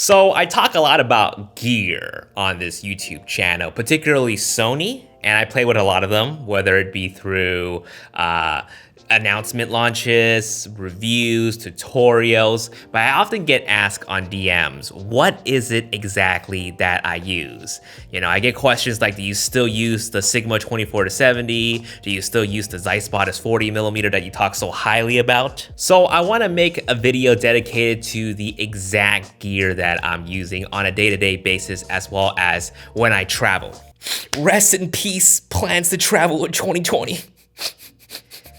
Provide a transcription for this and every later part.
So I talk a lot about gear on this YouTube channel, particularly Sony, and I play with a lot of them, whether it be through announcement launches, reviews, tutorials, but I often get asked on DMs, what is it exactly that I use? You know, I get questions like, do you still use the Sigma 24-70? Do you still use the Zeissbot 40mm that you talk so highly about? So I wanna make a video dedicated to the exact gear that I'm using on a day-to-day basis, as well as when I travel. Rest in peace, plans to travel in 2020.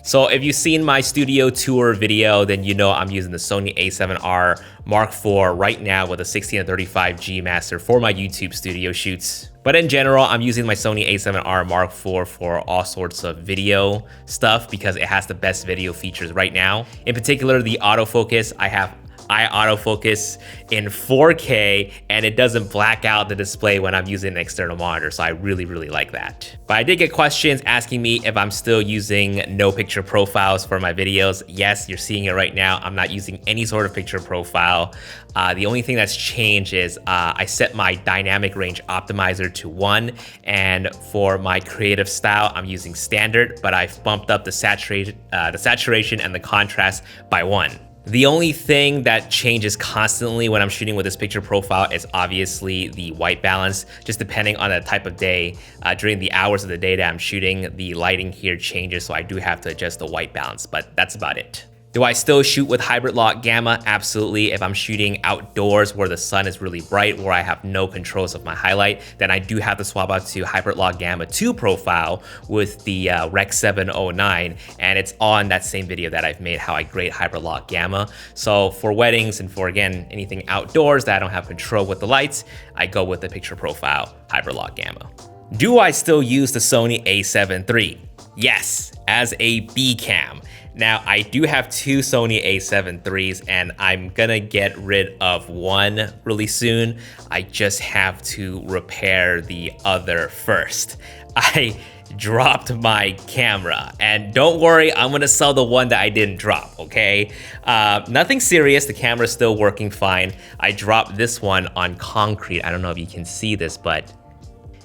So if you've seen my studio tour video, then you know I'm using the Sony a7R Mark IV right now with a 16-35 G Master for my YouTube studio shoots. But in general, I'm using my Sony a7R Mark IV for all sorts of video stuff because it has the best video features right now. In particular, the autofocus. I have autofocus in 4K and it doesn't black out the display when I'm using an external monitor, so I really like that. But I did get questions asking me if I'm still using no picture profiles for my videos. Yes, you're seeing it right now. I'm not using any sort of picture profile. The only thing that's changed is I set my dynamic range optimizer to 1, and for my creative style, I'm using standard, but I've bumped up the saturation and the contrast by 1. The only thing that changes constantly when I'm shooting with this picture profile is obviously the white balance. Just depending on the type of day, during the hours of the day that I'm shooting, the lighting here changes, so I do have to adjust the white balance, but that's about it. Do I still shoot with hybrid lock gamma? Absolutely. If I'm shooting outdoors where the sun is really bright, where I have no controls of my highlight, then I do have to swap out to hybrid lock gamma 2 profile with the Rec 709, and it's on that same video that I've made how I grade hybrid lock gamma. So for weddings and for, again, anything outdoors that I don't have control with the lights, I go with the picture profile hybrid lock gamma. Do I still use the Sony a7 III? Yes, as a B cam. Now, I do have 2 Sony a7 IIIs and I'm gonna get rid of one really soon. I just have to repair the other first. I dropped my camera, and don't worry, I'm gonna sell the one that I didn't drop, okay? Nothing serious, the camera's still working fine. I dropped this one on concrete. I don't know if you can see this, but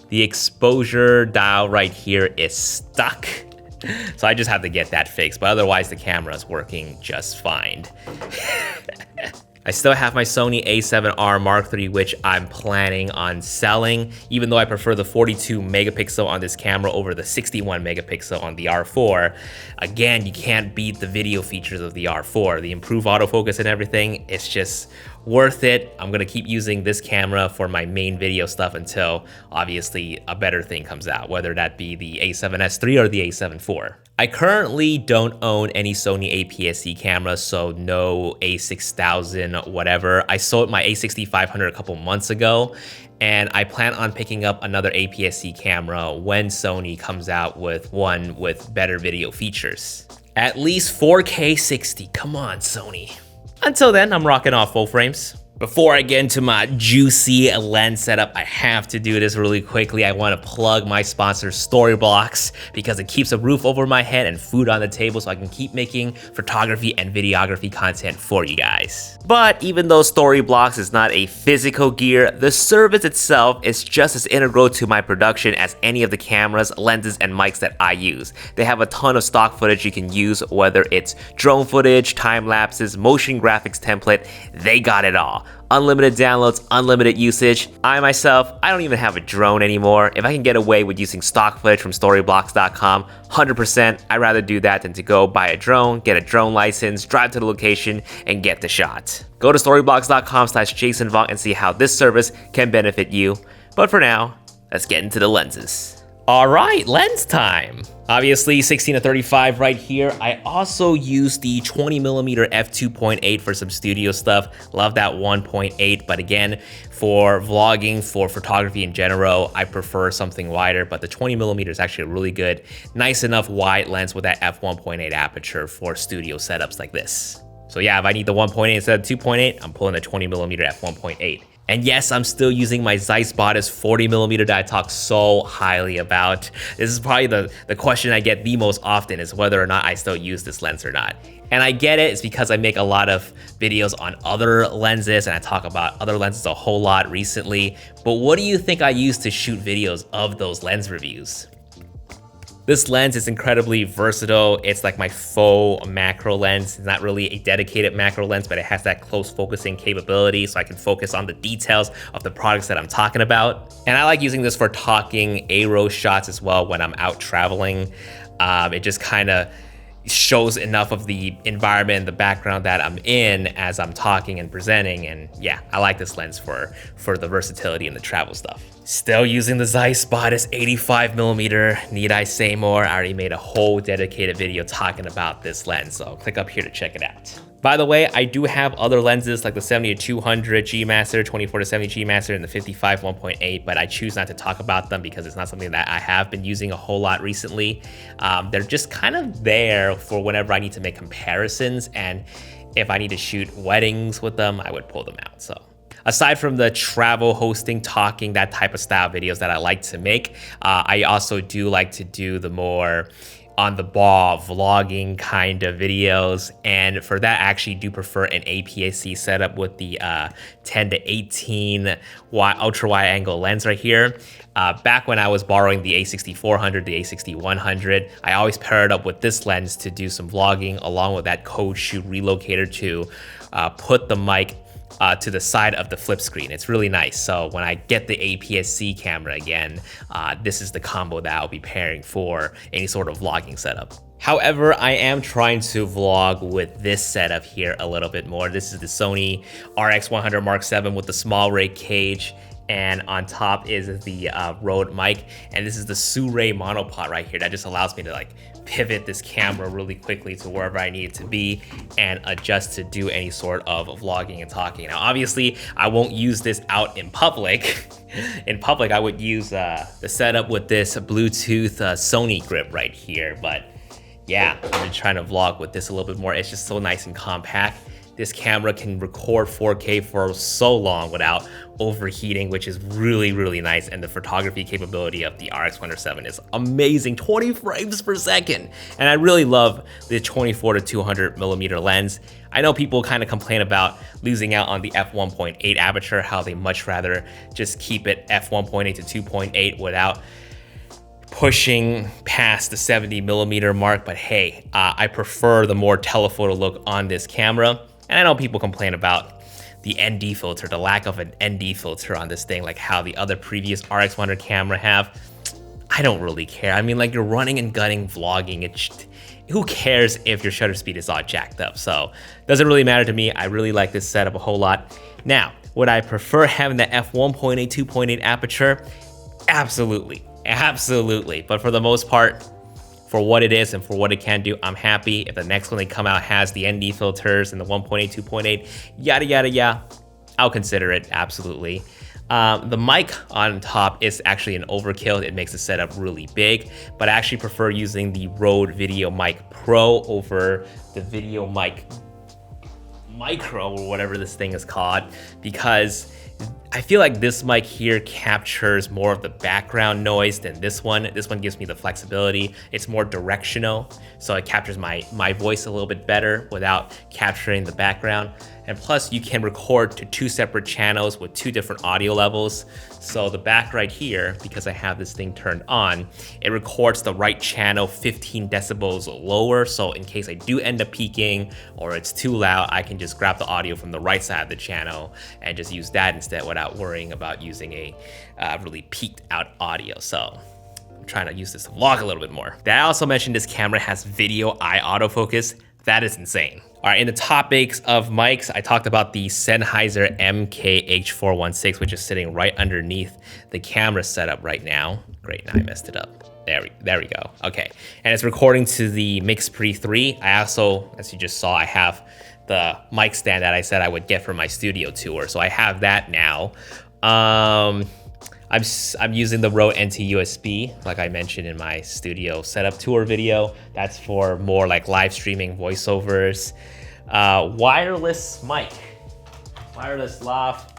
the exposure dial right here is stuck. So I just have to get that fixed, but otherwise the camera is working just fine. I still have my Sony a7R Mark III, which I'm planning on selling, even though I prefer the 42 megapixel on this camera over the 61 megapixel on the R4. Again, you can't beat the video features of the R4. The improved autofocus and everything, it's just worth it. I'm gonna keep using this camera for my main video stuff until obviously a better thing comes out, whether that be the a7S III or the a7 IV. I currently don't own any Sony APS-C cameras, so no a6000 whatever. I sold my a6500 a couple months ago, and I plan on picking up another APS-C camera when Sony comes out with one with better video features. At least 4K 60, come on Sony. Until then, I'm rocking off full frames. Before I get into my juicy lens setup, I have to do this really quickly. I want to plug my sponsor, Storyblocks, because it keeps a roof over my head and food on the table so I can keep making photography and videography content for you guys. But even though Storyblocks is not a physical gear, the service itself is just as integral to my production as any of the cameras, lenses, and mics that I use. They have a ton of stock footage you can use, whether it's drone footage, time lapses, motion graphics template, they got it all. Unlimited downloads, unlimited usage. I myself, I don't even have a drone anymore. If I can get away with using stock footage from storyblocks.com, 100%, I'd rather do that than to go buy a drone, get a drone license, drive to the location, and get the shot. Go to storyblocks.com/JasonVong and see how this service can benefit you. But for now, let's get into the lenses. All right, lens time. Obviously 16-35 right here. I also use the 20mm f2.8 for some studio stuff. Love that 1.8, but again, for vlogging, for photography in general, I prefer something wider, but the 20mm is actually a really good, nice enough wide lens with that f1.8 aperture for studio setups like this. So yeah, if I need the 1.8 instead of 2.8, I'm pulling the 20mm f1.8. And yes, I'm still using my Zeiss Bodice 40mm that I talk so highly about. This is probably the question I get the most often, is whether or not I still use this lens or not. And I get it, it's because I make a lot of videos on other lenses and I talk about other lenses a whole lot recently. But what do you think I use to shoot videos of those lens reviews? This lens is incredibly versatile. It's like my faux macro lens. It's not really a dedicated macro lens, but it has that close focusing capability, so I can focus on the details of the products that I'm talking about. And I like using this for talking A-roll shots as well when I'm out traveling. It just kind of shows enough of the environment, the background that I'm in as I'm talking and presenting. And yeah, I like this lens for the versatility and the travel stuff. Still using the Zeiss Bodice 85mm. Need I say more? I already made a whole dedicated video talking about this lens, so click up here to check it out. By the way, I do have other lenses like the 70-200 G Master, 24-70 G Master, and the 55 1.8, but I choose not to talk about them because it's not something that I have been using a whole lot recently. They're just kind of there for whenever I need to make comparisons, and if I need to shoot weddings with them, I would pull them out. So aside from the travel, hosting, talking, that type of style videos that I like to make, I also do like to do the more on the ball vlogging kind of videos, and for that I actually do prefer an APS-C setup with the 10-18 ultra wide angle lens right here. Back when I was borrowing the A6400, the A6100, I always pair it up with this lens to do some vlogging, along with that code shoot relocator to put the mic to the side of the flip screen. It's really nice. So when I get the APS-C camera again, this is the combo that I'll be pairing for any sort of vlogging setup. However, I am trying to vlog with this setup here a little bit more. This is the Sony RX100 Mark VII with the small ray cage, and on top is the Rode mic, and this is the Sue-Ray monopod right here that just allows me to like pivot this camera really quickly to wherever I need it to be and adjust to do any sort of vlogging and talking. Now, obviously, I won't use this out in public. In public, I would use the setup with this Bluetooth Sony grip right here, but yeah, I've been trying to vlog with this a little bit more. It's just so nice and compact. This camera can record 4K for so long without overheating, which is really, really nice. And the photography capability of the RX107 is amazing, 20 frames per second. And I really love the 24-200mm lens. I know people kind of complain about losing out on the f1.8 aperture, how they much rather just keep it f1.8 to 2.8 without pushing past the 70mm mark. But hey, I prefer the more telephoto look on this camera. And I know people complain about the ND filter, the lack of an ND filter on this thing, like how the other previous RX100 camera have. I don't really care. I mean, like, you're running and gunning vlogging. Who cares if your shutter speed is all jacked up? So doesn't really matter to me. I really like this setup a whole lot. Now, would I prefer having the f1.8, 2.8 aperture? Absolutely, absolutely. But for the most part, for what it is and for what it can do, I'm happy. If the next one they come out has the ND filters and the 1.8, 2.8, yada, yada, yada, I'll consider it, absolutely. The mic on top is actually an overkill. It makes the setup really big, but I actually prefer using the Rode Video Mic Pro over the Video Mic Micro, or whatever this thing is called, because I feel like this mic here captures more of the background noise than this one. This one gives me the flexibility. It's more directional, so it captures my voice a little bit better without capturing the background. And plus, you can record to 2 separate channels with 2 different audio levels. So the back right here, because I have this thing turned on, it records the right channel 15 decibels lower. So in case I do end up peaking or it's too loud, I can just grab the audio from the right side of the channel and just use that instead without worrying about using a really peaked out audio. So I'm trying to use this to vlog a little bit more. I also mentioned this camera has video eye autofocus. That is insane. All right, in the topics of mics, I talked about the Sennheiser MKH416, which is sitting right underneath the camera setup right now. Great, now I messed it up. There we go. Okay, and it's recording to the MixPre 3. I also, as you just saw, I have the mic stand that I said I would get for my studio tour, so I have that now. I'm using the Rode NT USB, like I mentioned in my studio setup tour video. That's for more like live streaming voiceovers. wireless mic, wireless lav.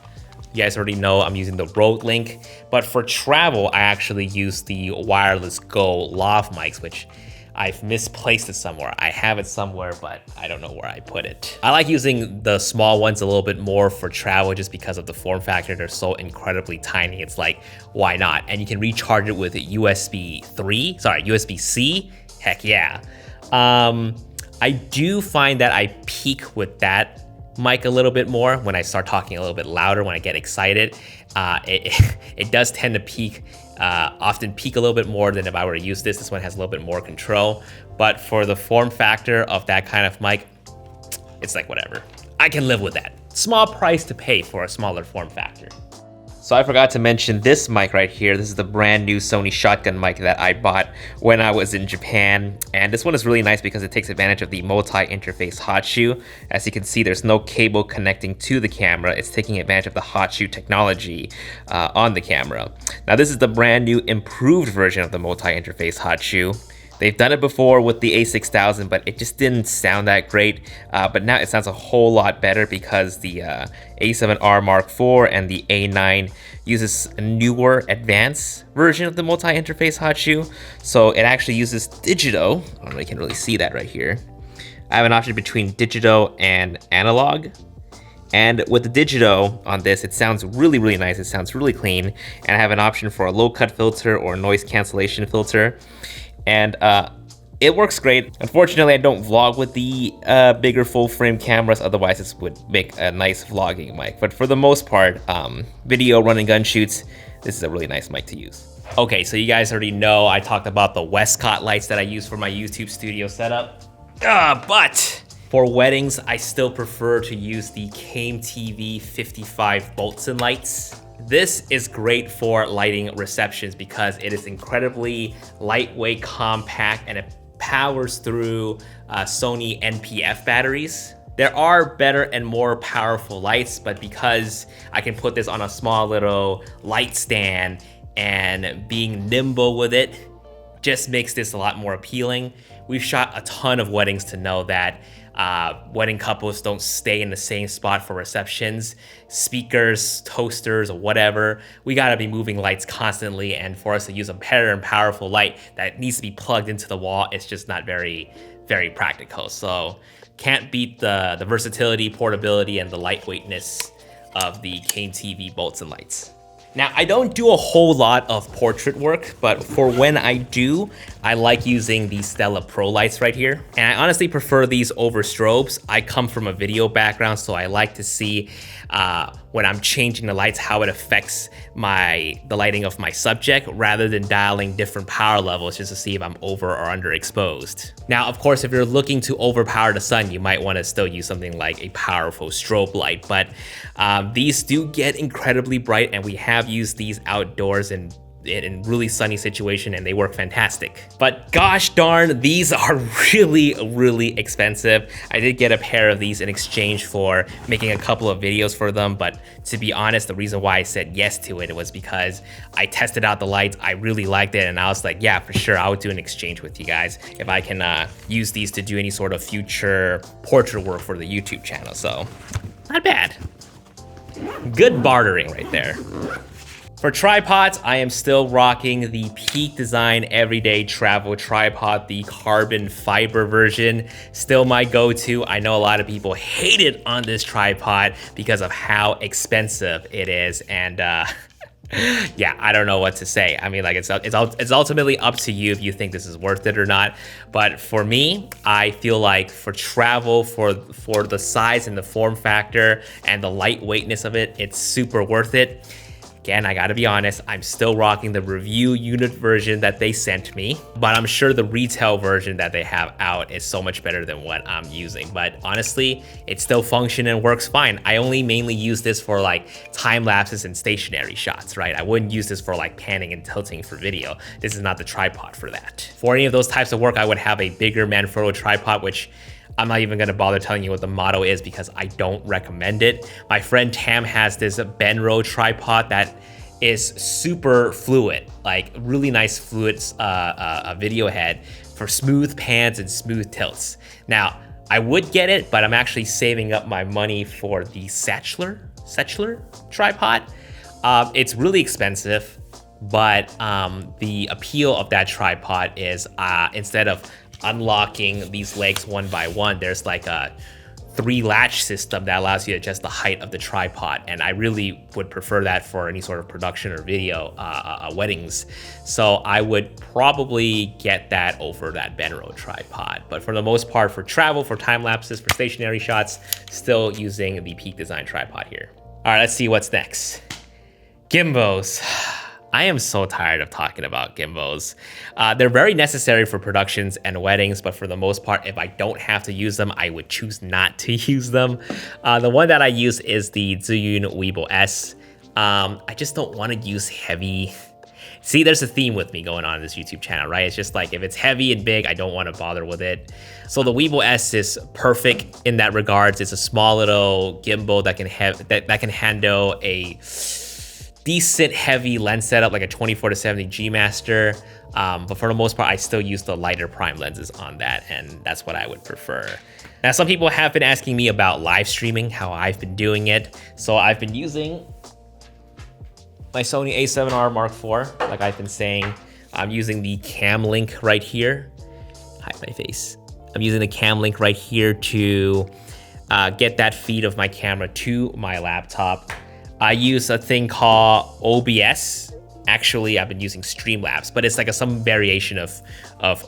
You guys already know I'm using the Rode Link, but for travel, I actually use the wireless Go lav mics, which I've misplaced it somewhere. I have it somewhere, but I don't know where I put it. I like using the small ones a little bit more for travel just because of the form factor. They're so incredibly tiny. It's like, why not? And you can recharge it with USB-C. Heck yeah. I do find that I peak with that mic a little bit more when I start talking a little bit louder, when I get excited. It does tend to peak, often peak a little bit more than if I were to use this. This one has a little bit more control, but for the form factor of that kind of mic, it's like whatever. I can live with that. Small price to pay for a smaller form factor. So I forgot to mention this mic right here. This is the brand new Sony shotgun mic that I bought when I was in Japan. And this one is really nice because it takes advantage of the multi-interface hot shoe. As you can see, there's no cable connecting to the camera. It's taking advantage of the hot shoe technology on the camera. Now this is the brand new improved version of the multi-interface hot shoe. They've done it before with the A6000, but it just didn't sound that great. But now it sounds a whole lot better because the A7R Mark IV and the A9 uses a newer advanced version of the multi-interface hot shoe. So it actually uses digital. I don't know if you can really see that right here. I have an option between digital and analog. And with the digital on this, it sounds really, really nice. It sounds really clean. And I have an option for a low cut filter or noise cancellation filter. And it works great. Unfortunately, I don't vlog with the bigger full frame cameras. Otherwise, this would make a nice vlogging mic. But for the most part, video run and gun shoots, this is a really nice mic to use. Okay, so you guys already know I talked about the Westcott lights that I use for my YouTube studio setup. But for weddings, I still prefer to use the CameTV 55 Boltzmann lights. This is great for lighting receptions because it is incredibly lightweight, compact, and it powers through Sony NPF batteries. There are better and more powerful lights, but because I can put this on a small little light stand and being nimble with it just makes this a lot more appealing. We've shot a ton of weddings to know that wedding couples don't stay in the same spot for receptions, speakers, toasters, or whatever. We gotta be moving lights constantly, and for us to use a better and powerful light that needs to be plugged into the wall, it's just not very, very practical. So can't beat the versatility, portability, and the lightweightness of the CameTV Boltzmann lights. Now, I don't do a whole lot of portrait work, but for when I do, I like using the Stella Pro lights right here. And I honestly prefer these over strobes. I come from a video background, so I like to see when I'm changing the lights, how it affects the lighting of my subject, rather than dialing different power levels just to see if I'm over or underexposed. Now, of course, if you're looking to overpower the sun, you might want to still use something like a powerful strobe light, but these do get incredibly bright, and we have used these outdoors in really sunny situation, and they work fantastic. But gosh darn, these are really, really expensive. I did get a pair of these in exchange for making a couple of videos for them, but to be honest, the reason why I said yes to it was because I tested out the lights, I really liked it, and I was like, yeah, for sure, I would do an exchange with you guys if I can use these to do any sort of future portrait work for the YouTube channel. So, not bad. Good bartering right there. For tripods, I am still rocking the Peak Design Everyday Travel Tripod, the carbon fiber version. Still my go-to. I know a lot of people hate it on this tripod because of how expensive it is, and yeah, I don't know what to say. I mean, like, it's ultimately up to you if you think this is worth it or not. But for me, I feel like for travel, for the size and the form factor and the lightweightness of it, it's super worth it. Again, I gotta be honest, I'm still rocking the review unit version that they sent me, but I'm sure the retail version that they have out is so much better than what I'm using. But honestly, it still functions and works fine. I only mainly use this for like time lapses and stationary shots, right? I wouldn't use this for like panning and tilting for video. This is not the tripod for that. For any of those types of work, I would have a bigger Manfrotto tripod, which I'm not even gonna bother telling you what the motto is because I don't recommend it. My friend Tam has this Benro tripod that is super fluid, like really nice fluid video head for smooth pans and smooth tilts. Now, I would get it, but I'm actually saving up my money for the Setchler tripod. It's really expensive, but the appeal of that tripod is instead of unlocking these legs one by one, there's like a 3-latch system that allows you to adjust the height of the tripod, and I really would prefer that for any sort of production or video weddings. So I would probably get that over that Benro tripod, but for the most part, for travel, for time lapses, for stationary shots, still using the Peak Design tripod here. All right, let's see what's next. Gimbals. I am so tired of talking about gimbals. They're very necessary for productions and weddings, but for the most part, if I don't have to use them, I would choose not to use them. The one that I use is the Zhiyun Weibo S. I just don't want to use heavy. See, there's a theme with me going on in this YouTube channel, right? It's just like, if it's heavy and big, I don't want to bother with it. So the Weibo S is perfect in that regards. It's a small little gimbal that can handle a decent heavy lens setup, like a 24-70 G Master. But for the most part, I still use the lighter prime lenses on that, and that's what I would prefer. Now, some people have been asking me about live streaming, how I've been doing it. So I've been using my Sony a7R Mark IV, like I've been saying. I'm using the Cam Link right here. Hide my face. I'm using the Cam Link right here to get that feed of my camera to my laptop. I use a thing called OBS. Actually, I've been using Streamlabs, but it's like some variation of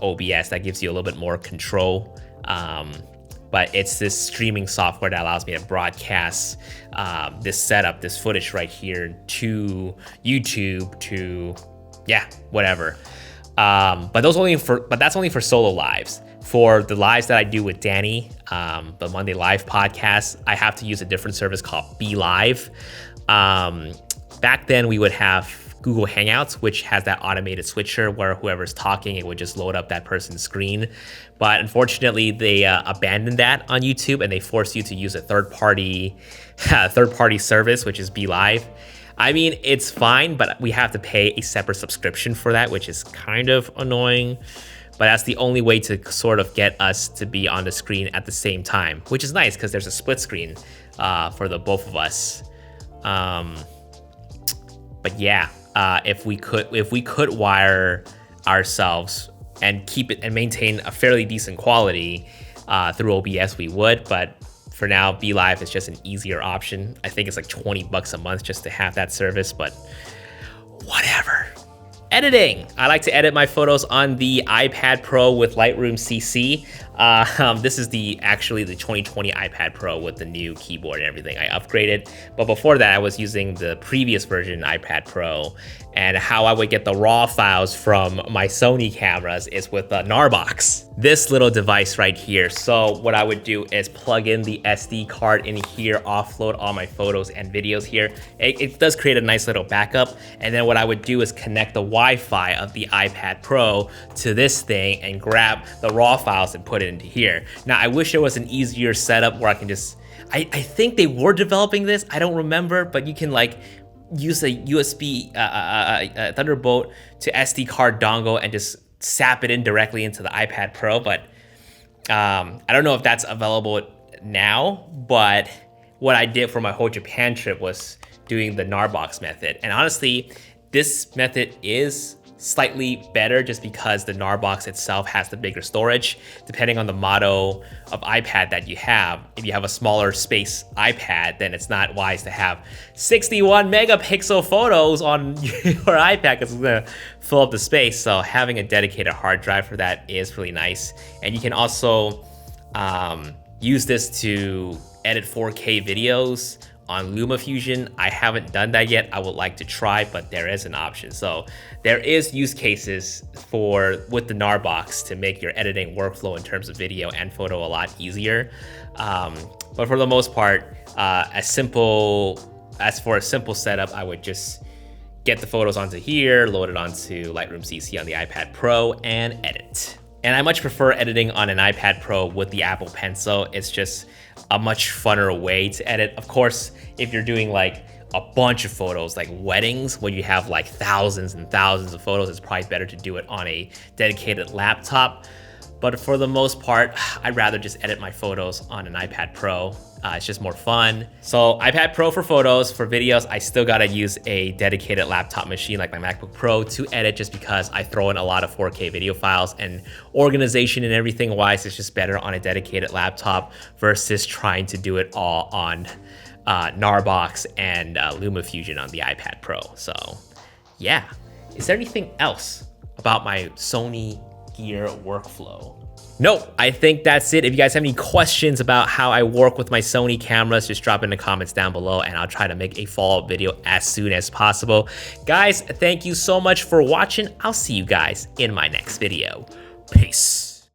OBS that gives you a little bit more control. But it's this streaming software that allows me to broadcast this setup, this footage right here to YouTube, to whatever. But that's only for solo lives. For the lives that I do with Danny, the Monday Live podcast, I have to use a different service called Be Live. Back then we would have Google Hangouts, which has that automated switcher where whoever's talking, it would just load up that person's screen. But unfortunately, they abandoned that on YouTube, and they forced you to use a third-party service, which is Be Live. I mean, it's fine, but we have to pay a separate subscription for that, which is kind of annoying. But that's the only way to sort of get us to be on the screen at the same time, which is nice because there's a split screen for the both of us. But yeah, if we could wire ourselves and keep it and maintain a fairly decent quality through OBS, we would. But for now, Be Live is just an easier option. I think it's like $20 a month just to have that service, but whatever. Editing. I like to edit my photos on the iPad Pro with Lightroom CC. This is actually the 2020 iPad Pro with the new keyboard and everything. I upgraded, but before that I was using the previous version iPad Pro, and how I would get the raw files from my Sony cameras is with a Narbox. This little device right here. So what I would do is plug in the SD card in here, offload all my photos and videos here. It does create a nice little backup, and then what I would do is connect the Wi-Fi of the iPad Pro to this thing and grab the raw files and put it into here. Now, I wish there was an easier setup where I can just, I think they were developing this, I don't remember, but you can like use a USB Thunderbolt to SD card dongle and just sap it in directly into the iPad Pro. But I don't know if that's available now, but what I did for my whole Japan trip was doing the Narbox method. And honestly, this method is slightly better just because the Narbox itself has the bigger storage. Depending on the model of iPad that you have, if you have a smaller space iPad, then it's not wise to have 61 megapixel photos on your iPad because it's gonna fill up the space. So having a dedicated hard drive for that is really nice. And you can also use this to edit 4K videos on LumaFusion. I haven't done that yet. I would like to try, but there is an option. So there is use cases with the Narbox to make your editing workflow in terms of video and photo a lot easier. But for the most part, as for a simple setup, I would just get the photos onto here, load it onto Lightroom CC on the iPad Pro, and edit. And I much prefer editing on an iPad Pro with the Apple Pencil. It's just a much funner way to edit. Of course, if you're doing like a bunch of photos, like weddings, where you have like thousands and thousands of photos, it's probably better to do it on a dedicated laptop. But for the most part, I'd rather just edit my photos on an iPad Pro. It's just more fun. So iPad Pro for photos. For videos, I still gotta use a dedicated laptop machine like my MacBook Pro to edit, just because I throw in a lot of 4K video files, and organization and everything wise, it's just better on a dedicated laptop versus trying to do it all on Narbox and LumaFusion on the iPad Pro. So yeah, is there anything else about my Sony Gear workflow? Nope, I think that's it. If you guys have any questions about how I work with my Sony cameras, just drop in the comments down below and I'll try to make a follow-up video as soon as possible. Guys, thank you so much for watching. I'll see you guys in my next video. Peace.